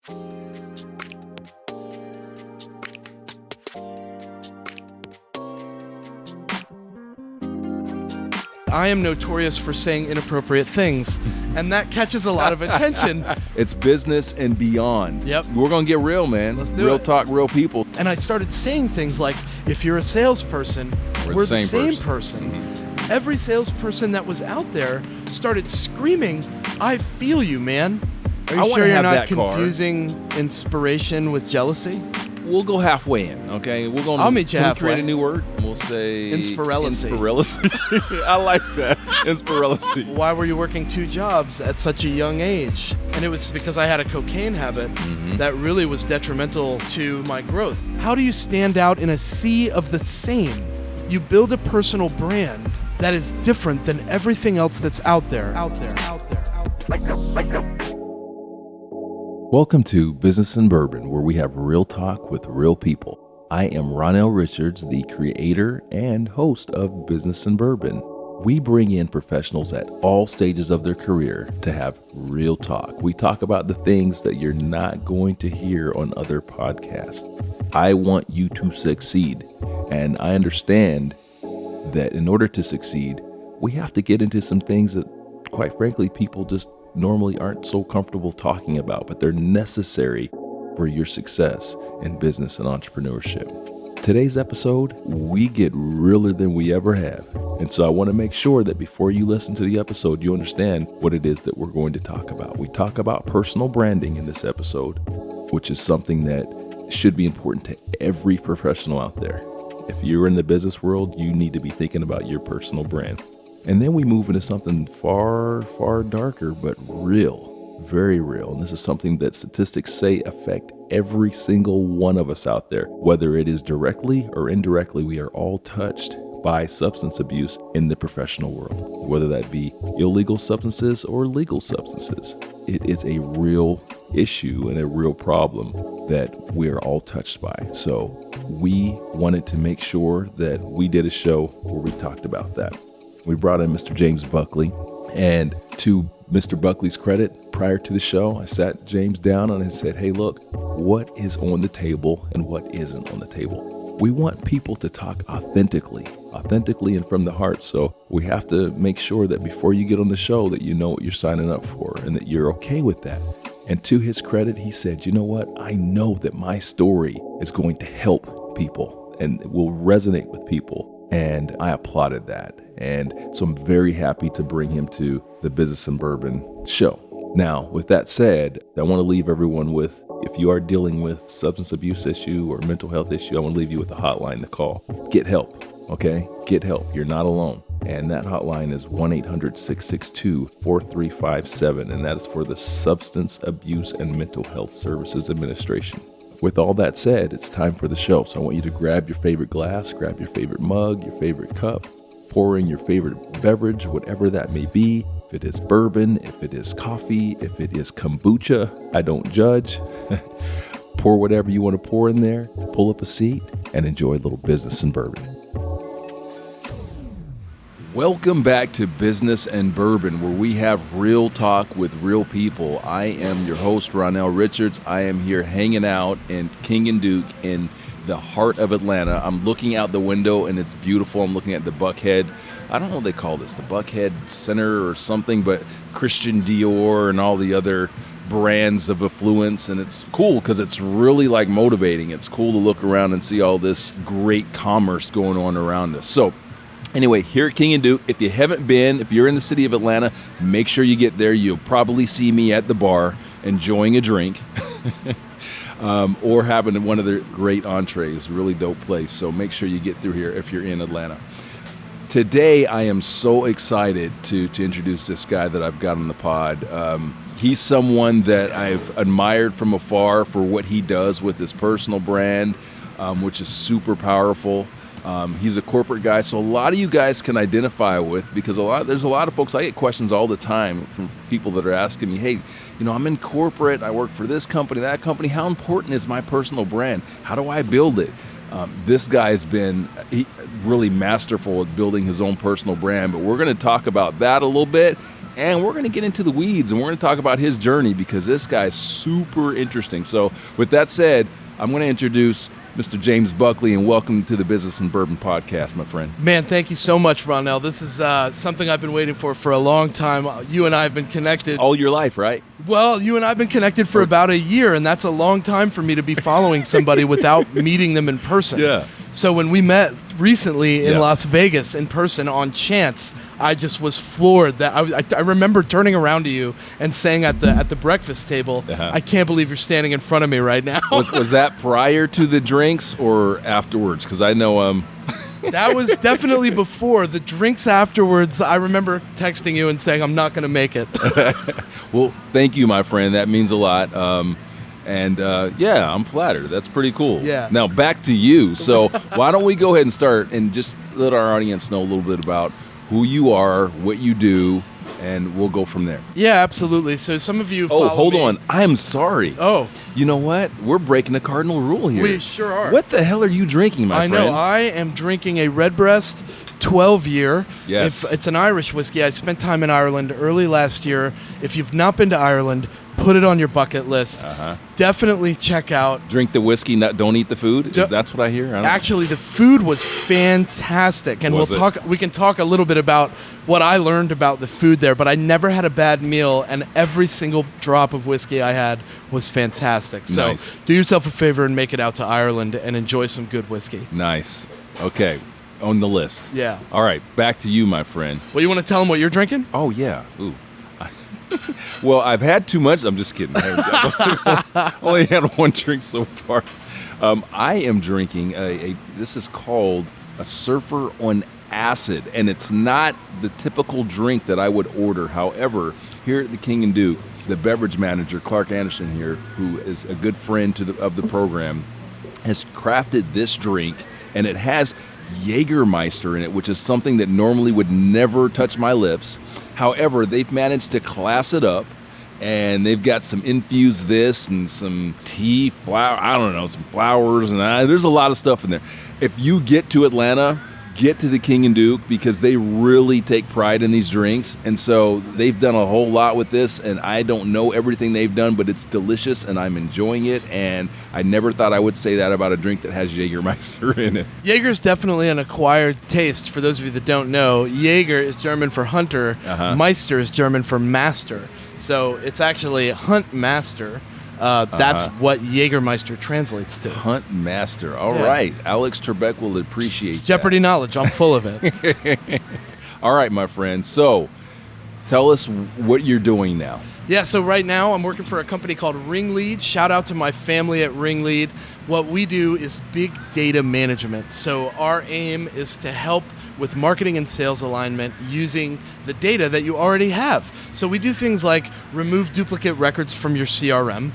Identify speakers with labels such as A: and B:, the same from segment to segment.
A: I am notorious for saying inappropriate things, and that catches a lot of attention.
B: It's business and beyond.
A: Yep.
B: We're going to get real, man.
A: Let's do
B: real
A: it.
B: Talk, real people.
A: And I started saying things like, if you're a salesperson, we're the same person. Every salesperson that was out there started screaming, I feel you, man. Are you sure you're not confusing inspiration with jealousy?
B: We'll go halfway in, okay?
A: I'll meet you halfway.
B: Create a new word. We'll say
A: Inspirellicy.
B: I like that. Inspirellicy.
A: Why were you working 2 jobs at such a young age? And it was because I had a cocaine habit that really was detrimental to my growth. How do you stand out in a sea of the same? You build a personal brand that is different than everything else that's out there.
B: Welcome to Business and Bourbon, where we have real talk with real people. I am Ronell Richards, the creator and host of Business and Bourbon. We bring in professionals at all stages of their career to have real talk. We talk about the things that you're not going to hear on other podcasts. I want you to succeed, and I understand that in order to succeed, we have to get into some things that, quite frankly, people just normally aren't so comfortable talking about, but they're necessary for your success in business and entrepreneurship. Today's episode, we get realer than we ever have. And so I want to make sure that before you listen to the episode, you understand what it is that we're going to talk about. We talk about personal branding in this episode, which is something that should be important to every professional out there. If you're in the business world, you need to be thinking about your personal brand. And then we move into something far, far darker, but real, very real. And this is something that statistics say affect every single one of us out there. Whether it is directly or indirectly, we are all touched by substance abuse in the professional world, whether that be illegal substances or legal substances. It is a real issue and a real problem that we're all touched by. So we wanted to make sure that we did a show where we talked about that. We brought in Mr. James Buckley, and to Mr. Buckley's credit, prior to the show, I sat James down and I said, hey, look, what is on the table and what isn't on the table? We want people to talk authentically and from the heart. So we have to make sure that before you get on the show that you know what you're signing up for and that you're okay with that. And to his credit, he said, you know what? I know that my story is going to help people and will resonate with people. And I applauded that. And so I'm very happy to bring him to the Business and Bourbon show. Now, with that said, I want to leave everyone with, if you are dealing with substance abuse issue or mental health issue, I want to leave you with a hotline to call. Get help, okay? Get help. You're not alone. And that hotline is 1-800-662-4357. And that is for the Substance Abuse and Mental Health Services Administration. With all that said, it's time for the show. So I want you to grab your favorite glass, grab your favorite mug, your favorite cup, pour in your favorite beverage, whatever that may be. If it is bourbon, if it is coffee, if it is kombucha, I don't judge. Pour whatever you want to pour in there, pull up a seat, and enjoy a little Business and Bourbon. Welcome back to Business and Bourbon, where we have real talk with real people. I am your host, Ronell Richards. I am here hanging out in King and Duke in the heart of Atlanta. I'm looking out the window and it's beautiful. I'm looking at the Buckhead. I don't know what they call this, the Buckhead Center or something, but Christian Dior and all the other brands of affluence. And it's cool because it's really like motivating. It's cool to look around and see all this great commerce going on around us. So anyway, here at King and Duke, if you haven't been, if you're in the city of Atlanta, make sure you get there. You'll probably see me at the bar enjoying a drink or having one of their great entrees. Really dope place. So make sure you get through here if you're in Atlanta. Today, I am so excited to introduce this guy that I've got on the pod. He's someone that I've admired from afar for what he does with his personal brand, which is super powerful. He's a corporate guy, so a lot of you guys can identify with, because there's a lot of folks, I get questions all the time from people that are asking me, hey, I'm in corporate, I work for this company, that company, how important is my personal brand? How do I build it? This guy's been really masterful at building his own personal brand, but we're going to talk about that a little bit. and we're going to get into the weeds, and we're going to talk about his journey because this guy's super interesting. So with that said, I'm going to introduce Mr. James Buckley, and welcome to the Business and Bourbon podcast, my friend.
A: Man, thank you so much, Ronell. This is something I've been waiting for a long time. You and I have been connected.
B: All your life, right?
A: Well, you and I have been connected for about a year, and that's a long time for me to be following somebody without meeting them in person.
B: Yeah.
A: So when we met recently in
B: Yes.
A: Las Vegas in person on chance, I just was floored. That I remember turning around to you and saying at the breakfast table, I can't believe you're standing in front of me right now.
B: Was that prior to the drinks or afterwards? Because I know
A: That was definitely before. The drinks afterwards, I remember texting you and saying, I'm not going to make it.
B: Well, thank you, my friend. That means a lot. Yeah, I'm flattered. That's pretty cool.
A: Yeah.
B: Now back to you. So why don't we go ahead and start and just let our audience know a little bit about who you are, what you do, and we'll go from there.
A: Yeah, absolutely. So some of you follow
B: hold
A: me.
B: on. I am sorry.
A: Oh.
B: You know what? We're breaking the cardinal rule here.
A: We sure are.
B: What the hell are you drinking, my
A: I
B: friend?
A: know. I am drinking a Redbreast 12-year.
B: Yes.
A: It's an Irish whiskey. I spent time in Ireland early last year. If you've not been to Ireland, put it on your bucket list. Definitely check out.
B: Drink the whiskey, don't eat the food? That's what I hear?
A: Actually, the food was fantastic, and we can talk a little bit about what I learned about the food there, but I never had a bad meal, and every single drop of whiskey I had was fantastic. So
B: Nice.
A: do yourself a favor and make it out to Ireland and enjoy some good whiskey.
B: Nice. Okay. On the list.
A: Yeah.
B: All right. Back to you, my friend.
A: Well, you want to tell them what you're drinking?
B: Oh, yeah. Ooh. Well, I've had too much. I'm just kidding. I've only had one drink so far. I am drinking this is called a Surfer on Acid, and it's not the typical drink that I would order. However, here at the King and Duke, the beverage manager, Clark Anderson here, who is a good friend of the program, has crafted this drink, and it has Jägermeister in it, which is something that normally would never touch my lips. However, they've managed to class it up, and they've got some infused this and some tea, some flowers, and there's a lot of stuff in there. If you get to Atlanta, get to the King and Duke, because they really take pride in these drinks. And so they've done a whole lot with this, and I don't know everything they've done, but it's delicious and I'm enjoying it. And I never thought I would say that about a drink that has Jägermeister in it.
A: Jaeger's definitely an acquired taste. For those of you that don't know, Jaeger is German for hunter. Meister is German for master. So it's actually Hunt Master. That's what Jägermeister translates to.
B: Hunt Master. All right. Alex Trebek will appreciate
A: Jeopardy knowledge. I'm full of it.
B: All right, my friend. So tell us what you're doing now.
A: Yeah, so right now I'm working for a company called Ringlead. Shout out to my family at Ringlead. What we do is big data management. So our aim is to help with marketing and sales alignment using the data that you already have. So we do things like remove duplicate records from your CRM.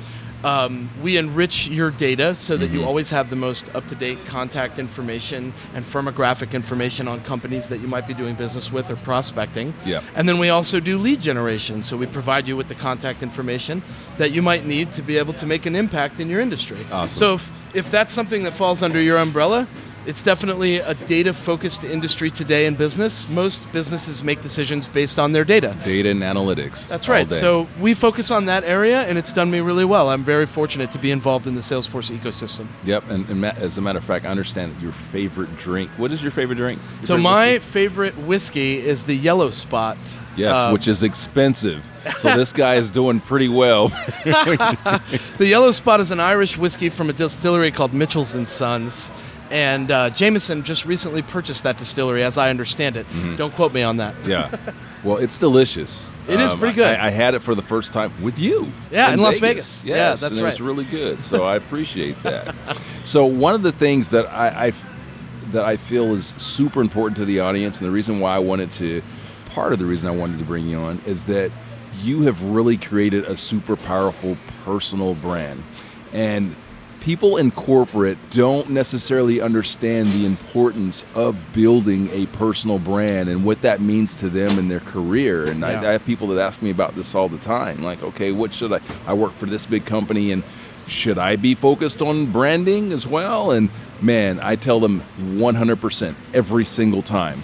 A: We enrich your data so that you always have the most up-to-date contact information and firmographic information on companies that you might be doing business with or prospecting.
B: Yeah.
A: And then we also do lead generation. So we provide you with the contact information that you might need to be able to make an impact in your industry.
B: Awesome.
A: So if that's something that falls under your umbrella, it's definitely a data-focused industry today in business. Most businesses make decisions based on their data.
B: Data and analytics.
A: That's right. So we focus on that area, and it's done me really well. I'm very fortunate to be involved in the Salesforce ecosystem.
B: Yep. And as a matter of fact, I understand that your favorite drink. What is your favorite drink?
A: My favorite whiskey is the Yellow Spot.
B: Yes, which is expensive. So this guy is doing pretty well.
A: The Yellow Spot is an Irish whiskey from a distillery called Mitchell's & Sons. And Jameson just recently purchased that distillery, as I understand it. Don't quote me on that.
B: Yeah. Well, it's delicious.
A: It is pretty good.
B: I had it for the first time with you.
A: Yeah, in Las Vegas.
B: Yes,
A: Yeah, that's
B: and
A: right.
B: It was really good. So I appreciate that. So one of the things that I feel is super important to the audience, and the reason why part of the reason I wanted to bring you on, is that you have really created a super powerful personal brand. And people in corporate don't necessarily understand the importance of building a personal brand and what that means to them in their career. And I have people that ask me about this all the time. Like, okay, what should I work for this big company, and should I be focused on branding as well? And man, I tell them 100% every single time.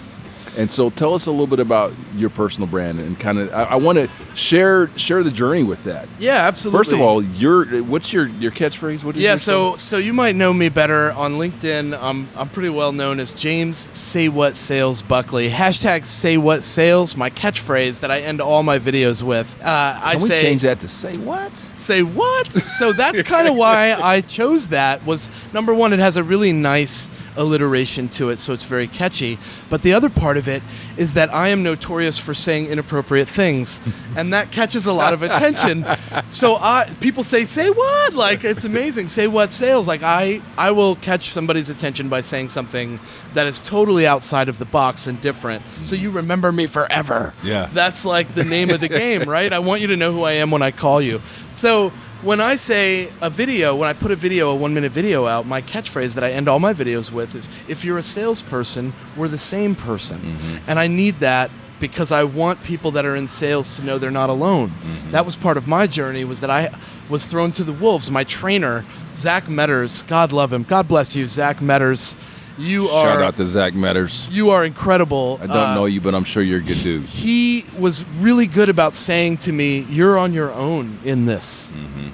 B: And so tell us a little bit about your personal brand and kind of, I want to share the journey with that.
A: Yeah, absolutely.
B: First of all, what's your catchphrase? What is
A: so you might know me better on LinkedIn. I'm pretty well known as James Say What Sales Buckley. Hashtag Say What Sales, my catchphrase that I end all my videos with.
B: Can we change that to Say What?
A: Say what? So that's kind of why I chose that. Was number one, it has a really nice alliteration to it, so it's very catchy. But the other part of it is that I am notorious for saying inappropriate things, and that catches a lot of attention. So people say what? Like, it's amazing. Say what sales? Like, I will catch somebody's attention by saying something that is totally outside of the box and different. So you remember me forever.
B: Yeah.
A: That's like the name of the game, right? I want you to know who I am when I call you. So when I say when I put a 1-minute video out, my catchphrase that I end all my videos with is, if you're a salesperson, we're the same person. Mm-hmm. And I need that because I want people that are in sales to know they're not alone. Mm-hmm. That was part of my journey, was that I was thrown to the wolves. My trainer, Zach Metters, God love him. God bless you, Zach Metters.
B: Shout out to Zach Metters.
A: You are incredible.
B: I don't know you, but I'm sure you're a good dude.
A: He was really good about saying to me, you're on your own in this. Mm-hmm.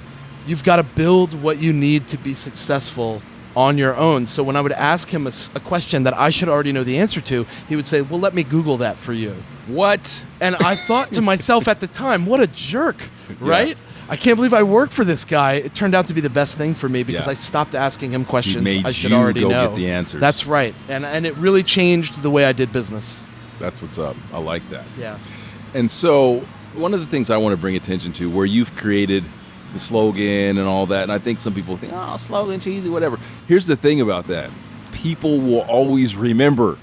A: You've got to build what you need to be successful on your own. So when I would ask him a question that I should already know the answer to, he would say, well, let me Google that for you.
B: What?
A: And I thought to myself at the time, what a jerk, right? Yeah. I can't believe I worked for this guy. It turned out to be the best thing for me because I stopped asking him questions I should already know.
B: Get the answers.
A: That's right. And it really changed the way I did business.
B: That's what's up. I like that.
A: Yeah.
B: And so one of the things I want to bring attention to, where you've created the slogan and all that, and I think some people think, oh, slogan, cheesy, whatever. Here's the thing about that. People will always remember.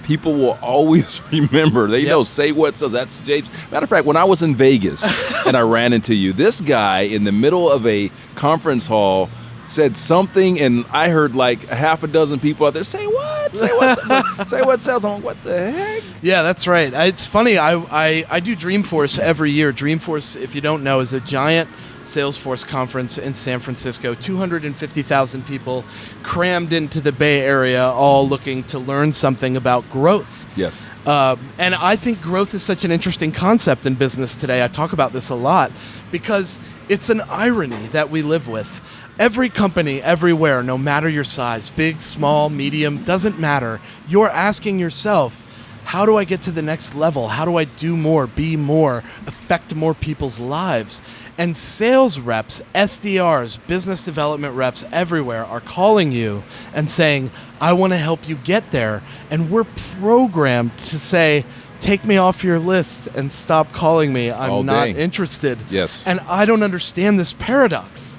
B: People will always remember. They know Say What Sells. That's James. Matter of fact, when I was in Vegas and I ran into you, this guy in the middle of a conference hall said something, and I heard like a half a dozen people out there say what? Say what? Say What Sells. I'm like, what the heck?
A: Yeah, that's right. It's funny. I do Dreamforce every year. Dreamforce, if you don't know, is a giant Salesforce conference in San Francisco. 250,000 people crammed into the Bay Area, all looking to learn something about growth.
B: Yes.
A: And I think growth is such an interesting concept in business today. I talk about this a lot because it's an irony that we live with. Every company, everywhere, no matter your size, big, small, medium, doesn't matter. You're asking yourself, how do I get to the next level? How do I do more, be more, affect more people's lives? And sales reps, SDRs, business development reps everywhere are calling you and saying, I want to help you get there. And we're programmed to say, take me off your list and stop calling me. I'm not interested.
B: Yes.
A: And I don't understand this paradox.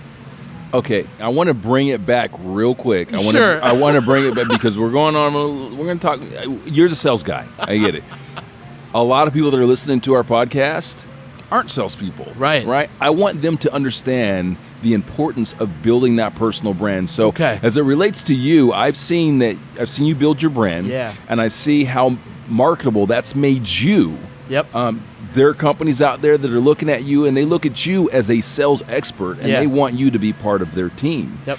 B: Okay, I want to bring it back real quick. I want to bring it back because we're going to talk. You're the sales guy. I get it. A lot of people that are listening to our podcast aren't salespeople.
A: Right.
B: I want them to understand the importance of building that personal brand. So as it relates to you, I've seen you build your brand.
A: Yeah.
B: And I see how marketable that's made you.
A: Yep.
B: There are companies out there that are looking at you, and they look at you as a sales expert, and they want you to be part of their team.
A: Yep.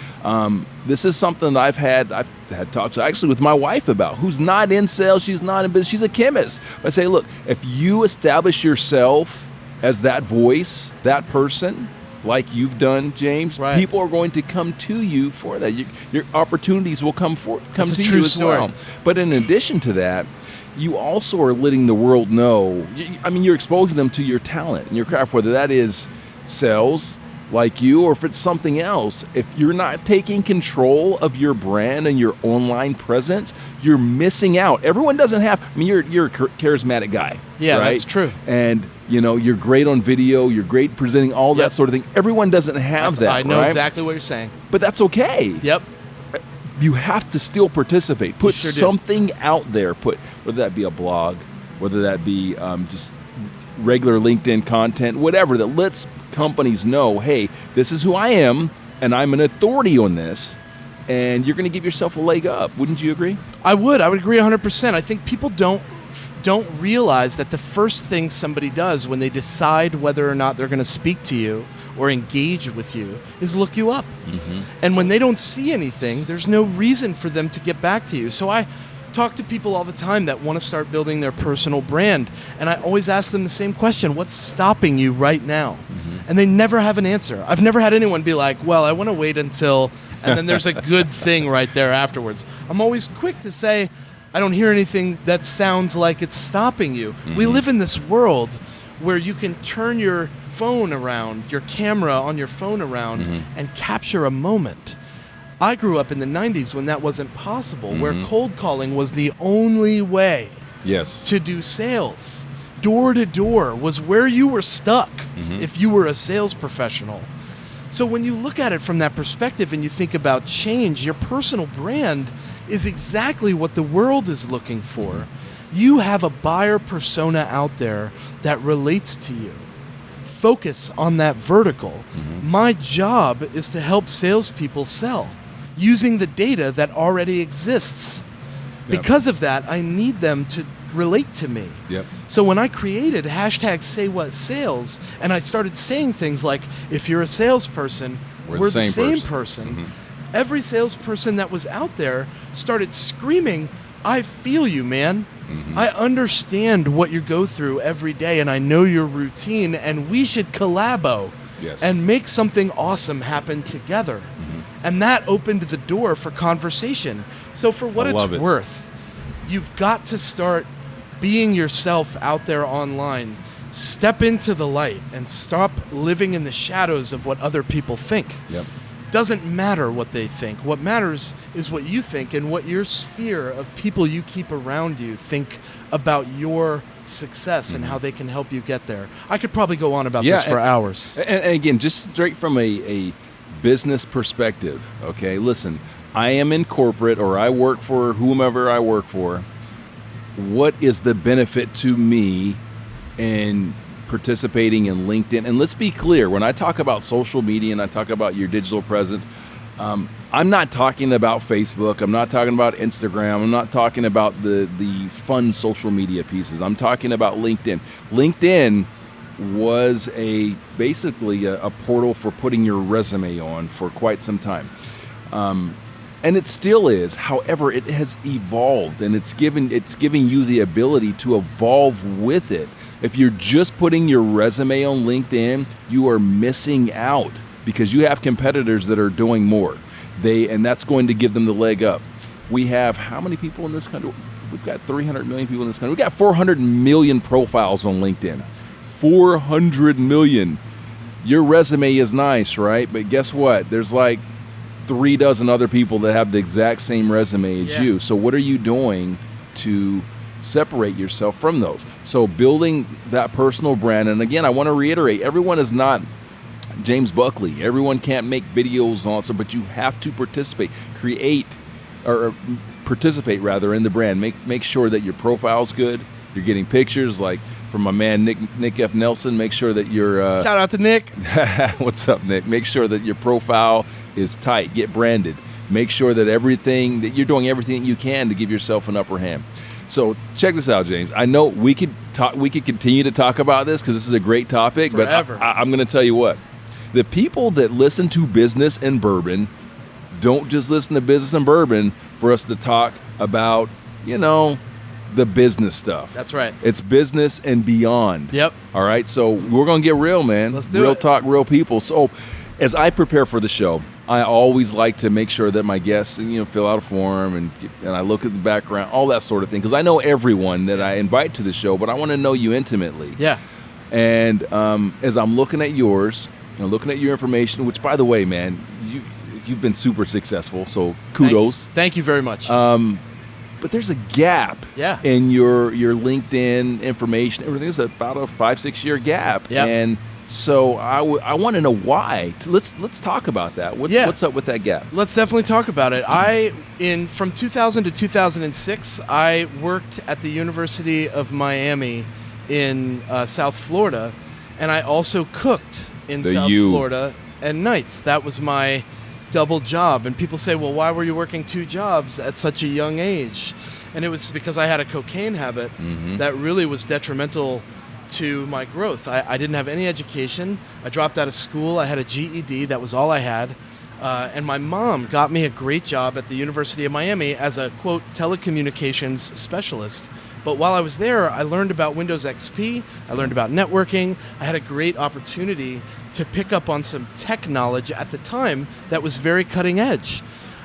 B: This is something that I've had talks actually with my wife about, who's not in sales. She's not in business. She's a chemist. I say, look, if you establish yourself as that voice, that person, like you've done, James, people are going to come to you for that. Your opportunities will come to you as well. But in addition to that, you also are letting the world know, you're exposing them to your talent and your craft, whether that is sales, like you, or if it's something else. If you're not taking control of your brand and your online presence, you're missing out. Everyone doesn't have, you're a charismatic guy.
A: Yeah,
B: right?
A: That's true.
B: And, you're great on video, you're great presenting, all that sort of thing. Everyone doesn't have that,
A: I know exactly what you're saying.
B: But that's okay.
A: Yep.
B: You have to still participate. Put something out there. Whether that be a blog, whether that be just regular LinkedIn content, whatever, that lets companies know, hey, this is who I am, and I'm an authority on this, and you're going to give yourself a leg up. Wouldn't you agree?
A: I would agree 100%. I think people don't realize that the first thing somebody does when they decide whether or not they're going to speak to you or engage with you is look you up. Mm-hmm. And when they don't see anything, there's no reason for them to get back to you. So I talk to people all the time that want to start building their personal brand, and I always ask them the same question: what's stopping you right now? And they never have an answer. I've never had anyone be like, well, I want to wait until, and then there's a good thing right there afterwards. I'm always quick to say, I don't hear anything that sounds like it's stopping you. We live in this world where you can turn your phone around, your camera on your phone around, and capture a moment. I grew up in the 90s when that wasn't possible, where cold calling was the only way to do sales. Door to door was where you were stuck if you were a sales professional. So when you look at it from that perspective and you think about change, your personal brand is exactly what the world is looking for. You have a buyer persona out there that relates to you. Focus on that vertical. My job is to help salespeople sell using the data that already exists. Because of that, I need them to relate to me. So when I created #SayWhatSales, and I started saying things like, if you're a salesperson, we're the same person. Every salesperson that was out there started screaming, I feel you, man. I understand what you go through every day, and I know your routine, and we should collabo and make something awesome happen together. And that opened the door for conversation. So for what it's worth, you've got to start being yourself out there online. Step into the light and stop living in the shadows of what other people think. Doesn't matter what they think. What matters is what you think and what your sphere of people you keep around you think about your success and how they can help you get there. I could probably go on about this for hours.
B: And again, just straight from a business perspective, okay? Listen, I am in corporate, or I work for whomever I work for. What is the benefit to me in participating in LinkedIn? And let's be clear, when I talk about social media and I talk about your digital presence, I'm not talking about Facebook, I'm not talking about Instagram, I'm not talking about the fun social media pieces. I'm talking about LinkedIn. LinkedIn was basically a portal for putting your resume on for quite some time. And it still is. However, it has evolved, and it's giving you the ability to evolve with it. If you're just putting your resume on LinkedIn, you are missing out because you have competitors that are doing more. And that's going to give them the leg up. We have how many people in this country? We've got 300 million people in this country. We've got 400 million profiles on LinkedIn. 400 million. Your resume is nice, right? But guess what? There's like 3 dozen other people that have the exact same resume as you. So what are you doing to separate yourself from those? So building that personal brand. And again, I want to reiterate, everyone is not James Buckley. Everyone can't make videos also, but you have to participate, participate in the brand. Make sure that your profile's good. You're getting pictures like from my man Nick F. Nelson. Make sure that your
A: shout out to Nick.
B: What's up, Nick? Make sure that your profile is tight. Get branded. Make sure that you're doing everything you can to give yourself an upper hand. So check this out, James. I know we could continue to talk about this because this is a great topic.
A: Forever.
B: But I'm going to tell you what. The people that listen to Business and Bourbon don't just listen to Business and Bourbon for us to talk about, the business stuff.
A: That's right.
B: It's business and beyond.
A: Yep.
B: All right. So we're going to get real, man.
A: Let's do it.
B: Real talk, real people. So as I prepare for the show, I always like to make sure that my guests, fill out a form and I look at the background, all that sort of thing. Because I know everyone that I invite to the show, but I want to know you intimately.
A: Yeah.
B: And as I'm looking at yours, looking at your information, which, by the way, man, you've been super successful. So kudos.
A: Thank you very much.
B: But there's a gap in your LinkedIn information. Everything is about a 5-6 year gap.
A: Yep.
B: And so I want to know why. Let's talk about that. What's up with that gap?
A: Let's definitely talk about it. From 2000 to 2006, I worked at the University of Miami in South Florida, and I also cooked in South Florida at nights. That was my double job. And people say, well, why were you working 2 jobs at such a young age? And it was because I had a cocaine habit that really was detrimental to my growth. I didn't have any education. I dropped out of school. I had a GED. That was all I had. And my mom got me a great job at the University of Miami as a, quote, telecommunications specialist. But while I was there, I learned about Windows XP, I learned about networking, I had a great opportunity to pick up on some tech knowledge at the time that was very cutting edge.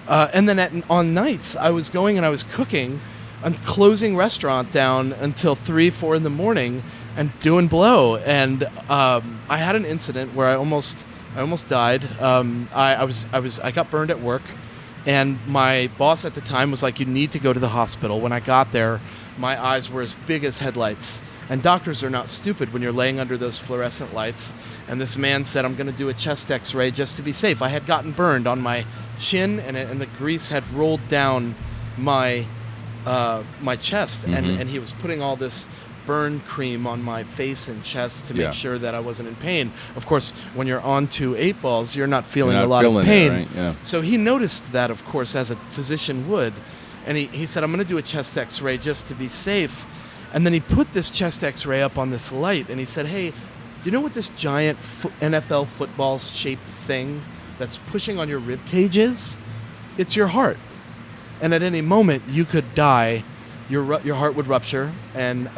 A: And then on nights, I was going and I was cooking and closing restaurant down until 3, 4 in the morning and doing blow. And I had an incident where I almost died. I got burned at work, and my boss at the time was like, "You need to go to the hospital." When I got there, my eyes were as big as headlights. And doctors are not stupid when you're laying under those fluorescent lights. And this man said, "I'm going to do a chest X-ray just to be safe." I had gotten burned on my chin, and the grease had rolled down my chest, and he was putting all this burn cream on my face and chest to make sure that I wasn't in pain. Of course, when you're on to 8 balls, you're not feeling a lot of pain.
B: Right? Yeah.
A: So he noticed that, of course, as a physician would, and he said, "I'm going to do a chest X-ray just to be safe." And then he put this chest X-ray up on this light, and he said, "Hey, you know what this giant NFL football-shaped thing that's pushing on your rib cage is? It's your heart. And at any moment, you could die. Your heart would rupture, and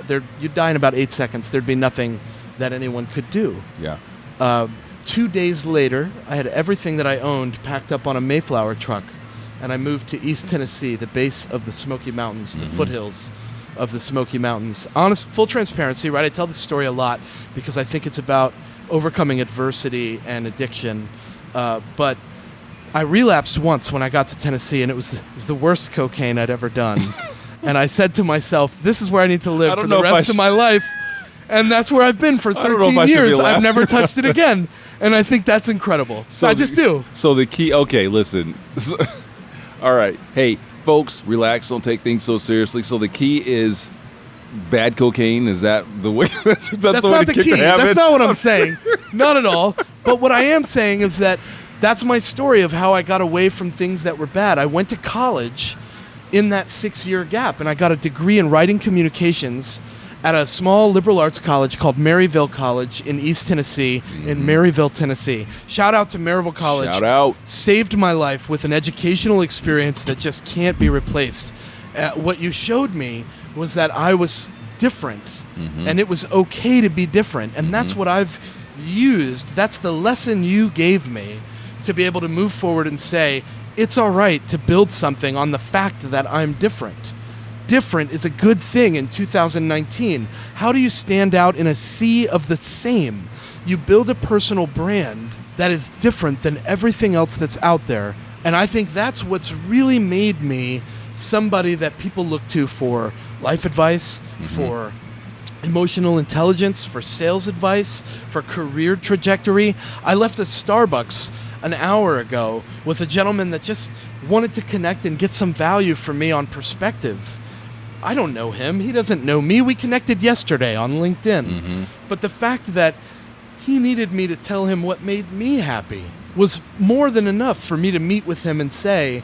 A: you'd die in about 8 seconds. There'd be nothing that anyone could do."
B: Yeah.
A: 2 days later, I had everything that I owned packed up on a Mayflower truck, and I moved to East Tennessee, the base of the Smoky Mountains, the foothills of the Smoky Mountains. Honest, full transparency, right? I tell this story a lot because I think it's about overcoming adversity and addiction. But I relapsed once when I got to Tennessee, and it was the worst cocaine I'd ever done. And I said to myself, "This is where I need to live for the rest of my life." And that's where I've been for 13 years. I've never touched it again. And I think that's incredible. So I just do.
B: So the key, okay, listen. All right. Hey, folks, relax. Don't take things so seriously. So the key is bad cocaine. Is that the way? That's the way
A: not
B: to
A: the key. That's not what I'm saying. Not at all. But what I am saying is that's my story of how I got away from things that were bad. I went to college in that 6-year gap, and I got a degree in writing communications at a small liberal arts college called Maryville College in East Tennessee, in Maryville, Tennessee. Shout out to Maryville College.
B: Shout out.
A: Saved my life with an educational experience that just can't be replaced. What you showed me was that I was different, and it was okay to be different. And that's what I've used. That's the lesson you gave me to be able to move forward and say, it's all right to build something on the fact that I'm different. Different is a good thing in 2019. How do you stand out in a sea of the same? You build a personal brand that is different than everything else that's out there. And I think that's what's really made me somebody that people look to for life advice, for emotional intelligence, for sales advice, for career trajectory. I left a Starbucks an hour ago with a gentleman that just wanted to connect and get some value from me on perspective. I don't know him. He doesn't know me. We connected yesterday on LinkedIn. But the fact that he needed me to tell him what made me happy was more than enough for me to meet with him and say,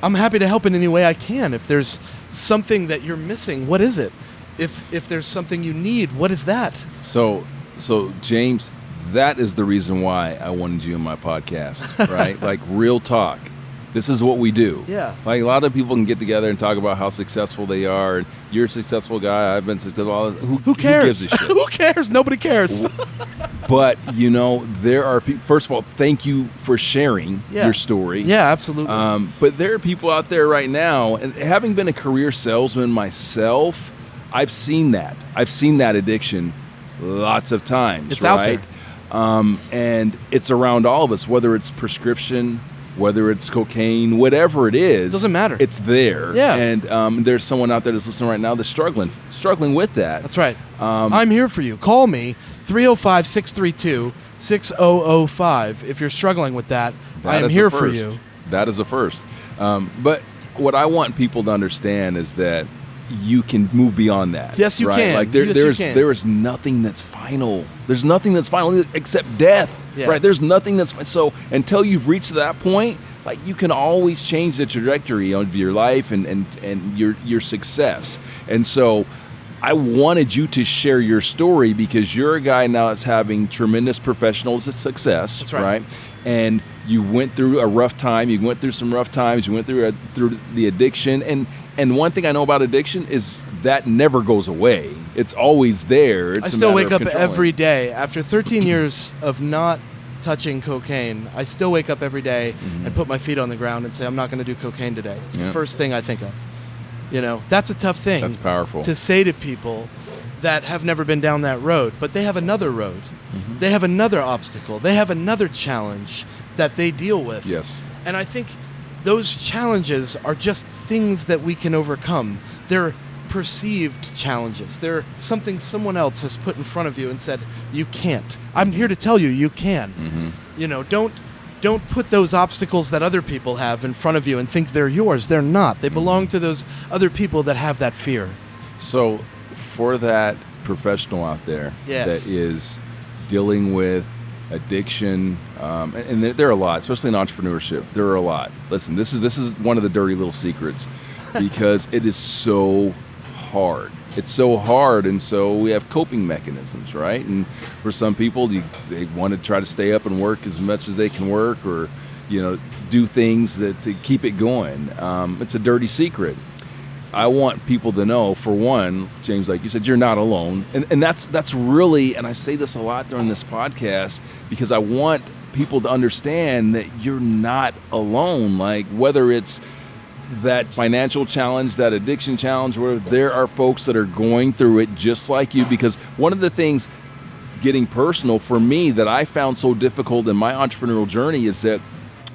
A: I'm happy to help in any way I can. If there's something that you're missing, what is it? If there's something you need, what is that?
B: So James, that is the reason why I wanted you in my podcast, right? Like, real talk. This is what we do.
A: Yeah.
B: Like, a lot of people can get together and talk about how successful they are. And you're a successful guy. I've been successful.
A: Who cares?
B: Who gives a shit?
A: Who cares? Nobody cares.
B: But, there are people. First of all, thank you for sharing your story.
A: Yeah, absolutely.
B: But there are people out there right now, and having been a career salesman myself, I've seen that. I've seen that addiction lots of times.
A: It's
B: right?
A: out there.
B: And it's around all of us, whether it's prescription, whether it's cocaine, whatever it is.
A: It doesn't matter.
B: It's there.
A: Yeah.
B: And there's someone out there that's listening right now that's struggling with that.
A: That's right. I'm here for you. Call me, 305-632-6005. If you're struggling with that, I am here for you.
B: That is a first. But what I want people to understand is that you can move beyond that.
A: Yes, you can.
B: Like there is nothing that's final. There's nothing that's final except death.
A: Yeah.
B: Right? There's nothing that's so until you've reached that point, like, you can always change the trajectory of your life and your success. And so I wanted you to share your story because you're a guy now that's having tremendous professional success.
A: That's right.
B: and you went through a rough time, you went through some rough times, you went through the addiction, and one thing I know about addiction is that never goes away. It's always there. It's
A: I still wake up every day after 13 years of not touching cocaine. I still wake up every day and put my feet on the ground and say, I'm not going to do cocaine today. It's the first thing I think of. You know, that's a tough thing.
B: That's powerful.
A: To say to people that have never been down that road, but they have another road. They have another obstacle. They have another challenge that they deal with.
B: Yes.
A: And I think those challenges are just things that we can overcome. They're perceived challenges. They're something someone else has put in front of you and said, you can't. I'm here to tell you, you can. You know, don't put those obstacles that other people have in front of you and think they're yours. They're not. They belong to those other people that have that fear.
B: So for that professional out there that is dealing with addiction, and there are a lot, especially in entrepreneurship, there are a lot. Listen, this is one of the dirty little secrets because it is so hard. It's so hard, and so we have coping mechanisms, right? And for some people, they want to try to stay up and work as much as they can work, or do things to keep it going. It's a dirty secret. I want people to know, for one, James, like you said, you're not alone, and that's really, and I say this a lot during this podcast because I want people to understand that you're not alone. Like whether it's that financial challenge, that addiction challenge, where there are folks that are going through it just like you. Because one of the things, getting personal for me, that I found so difficult in my entrepreneurial journey is that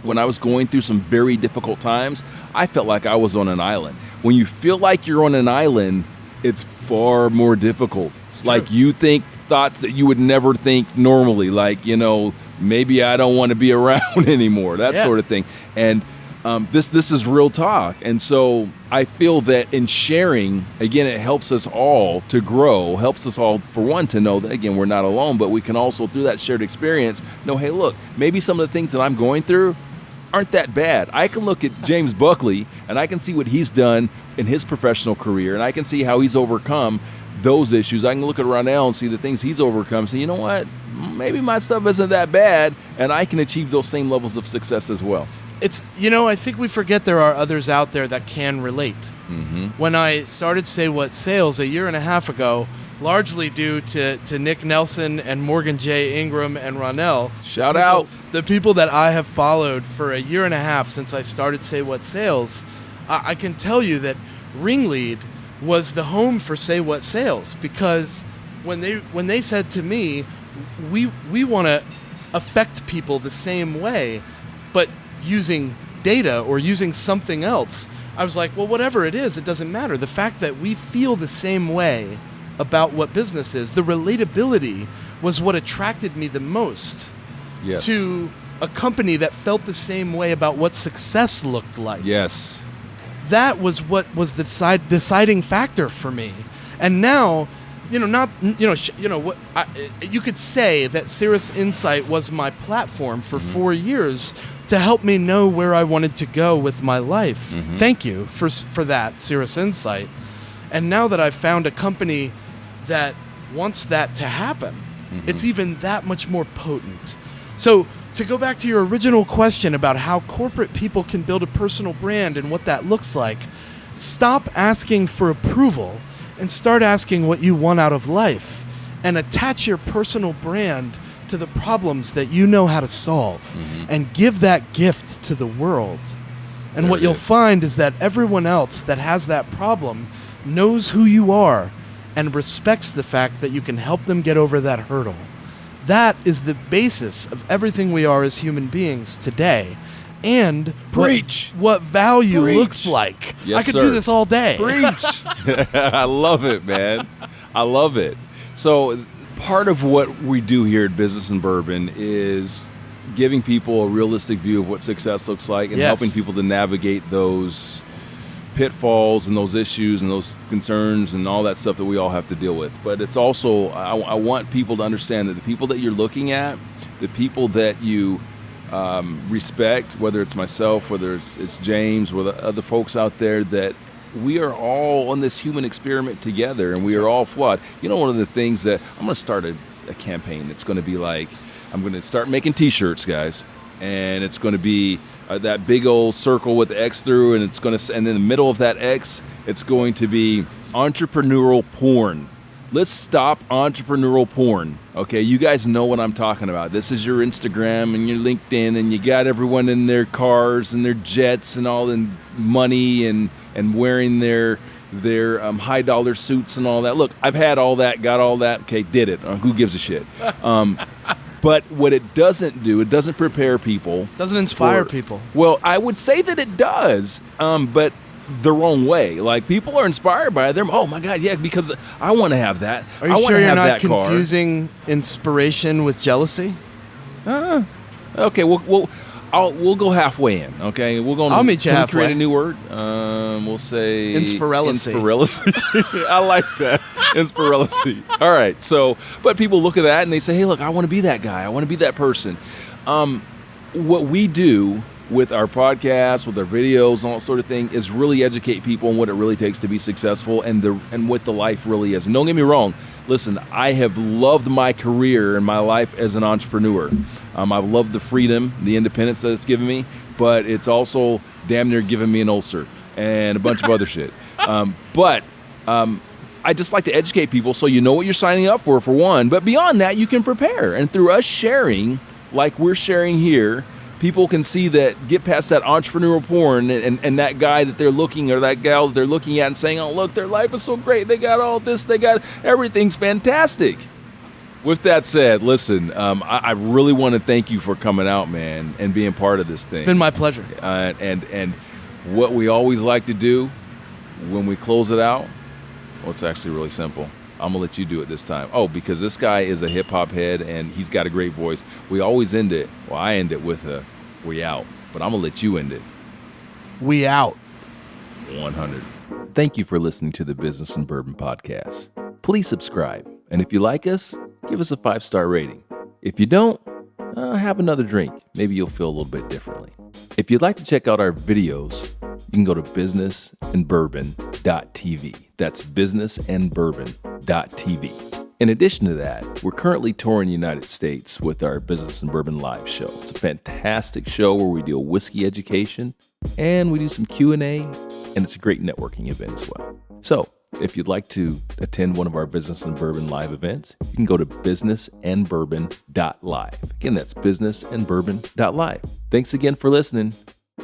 B: when I was going through some very difficult times, I felt like I was on an island. When you feel like you're on an island, it's far more difficult. Like you think thoughts that you would never think normally, like, maybe I don't want to be around anymore, that sort of thing. And this is real talk. And so I feel that in sharing, again, it helps us all to grow, helps us all, for one, to know that, again, we're not alone, but we can also, through that shared experience, know, hey, look, maybe some of the things that I'm going through aren't that bad. I can look at James Buckley and I can see what he's done in his professional career, and I can see how he's overcome those issues. I can look at Ronell and see the things he's overcome. So you know what? Maybe my stuff isn't that bad, and I can achieve those same levels of success as well.
A: It's, I think we forget there are others out there that can relate. When I started Say What Sales a year and a half ago, largely due to Nick Nelson and Morgan J. Ingram and Ronell.
B: Shout out.
A: The people that I have followed for a year and a half since I started Say What Sales, I can tell you that Ringlead was the home for Say What Sales, because when they said to me, we want to affect people the same way, but using data or using something else, I was like, well, whatever it is, it doesn't matter. The fact that we feel the same way about what business is, the relatability was what attracted me the most to a company that felt the same way about what success looked like.
B: Yes.
A: That was what was the deciding factor for me. And now, you could say that Cirrus Insight was my platform for 4 years to help me know where I wanted to go with my life. Thank you for that, Cirrus Insight. And now that I've found a company that wants that to happen, it's even that much more potent. So to go back to your original question about how corporate people can build a personal brand and what that looks like, stop asking for approval and start asking what you want out of life, and attach your personal brand to the problems that you know how to solve, and give that gift to the world. And what you'll find is that everyone else that has that problem knows who you are and respects the fact that you can help them get over that hurdle. That is the basis of everything we are as human beings today. And what value looks like.
B: Yes,
A: I could do this all day.
B: Preach. I love it, man. I love it. So part of what we do here at Business and Bourbon is giving people a realistic view of what success looks like, and helping people to navigate those pitfalls and those issues and those concerns and all that stuff that we all have to deal with. But it's also, I want people to understand that the people that you're looking at, the people that you respect, whether it's myself, whether it's James, or the other folks out there, that we are all on this human experiment together, and we are all flawed. One of the things that I'm going to start a campaign that's going to be like, I'm going to start making t-shirts, guys, and it's going to be that big old circle with the X through, and and in the middle of that X, it's going to be entrepreneurial porn. Let's stop entrepreneurial porn. Okay, you guys know what I'm talking about. This is your Instagram and your LinkedIn, and you got everyone in their cars and their jets and all the money and wearing their high dollar suits and all that. Look, I've had all that, got all that. Okay, did it. Who gives a shit? But what it doesn't do, it doesn't prepare people.
A: Doesn't inspire people.
B: Well, I would say that it does, but the wrong way. Like, people are inspired by them. Oh my God, yeah, because I want to have that.
A: Are you sure you're not confusing inspiration with jealousy?
B: Okay, we'll go halfway in. Okay,
A: I'll meet you halfway.
B: Create a new word. We'll say
A: inspirellicy.
B: I like that. Inspirellicy. All right. So, but people look at that and they say, "Hey, look, I want to be that guy. I want to be that person." What we do with our podcasts, with our videos, and all that sort of thing, is really educate people on what it really takes to be successful and what the life really is. And don't get me wrong. Listen, I have loved my career and my life as an entrepreneur. I've loved the freedom, the independence that it's given me, but it's also damn near given me an ulcer and a bunch of other shit. But I just like to educate people so you know what you're signing up for one. But beyond that, you can prepare. And through us sharing, like we're sharing here, people can see that, get past that entrepreneurial porn and that guy that they're looking, or that gal that they're looking at and saying, oh, look, their life is so great. They got all this. They got everything's fantastic. With that said, listen, I really want to thank you for coming out, man, and being part of this thing.
A: It's been my pleasure.
B: And what we always like to do when we close it out, well, it's actually really simple. I'm going to let you do it this time. Oh, because this guy is a hip-hop head, and he's got a great voice. We always end it, well, I end it with a we out, but I'm going to let you end it.
A: We out.
B: 100. Thank you for listening to the Business and Bourbon podcast. Please subscribe, and if you like us, give us a 5-star rating. If you don't, have another drink. Maybe you'll feel a little bit differently. If you'd like to check out our videos, you can go to businessandbourbon.tv. That's businessandbourbon.tv. In addition to that, we're currently touring the United States with our Business and Bourbon live show. It's a fantastic show where we do whiskey education and we do some Q&A, and it's a great networking event as well. So if you'd like to attend one of our Business and Bourbon live events, you can go to businessandbourbon.live. Again, that's businessandbourbon.live. Thanks again for listening.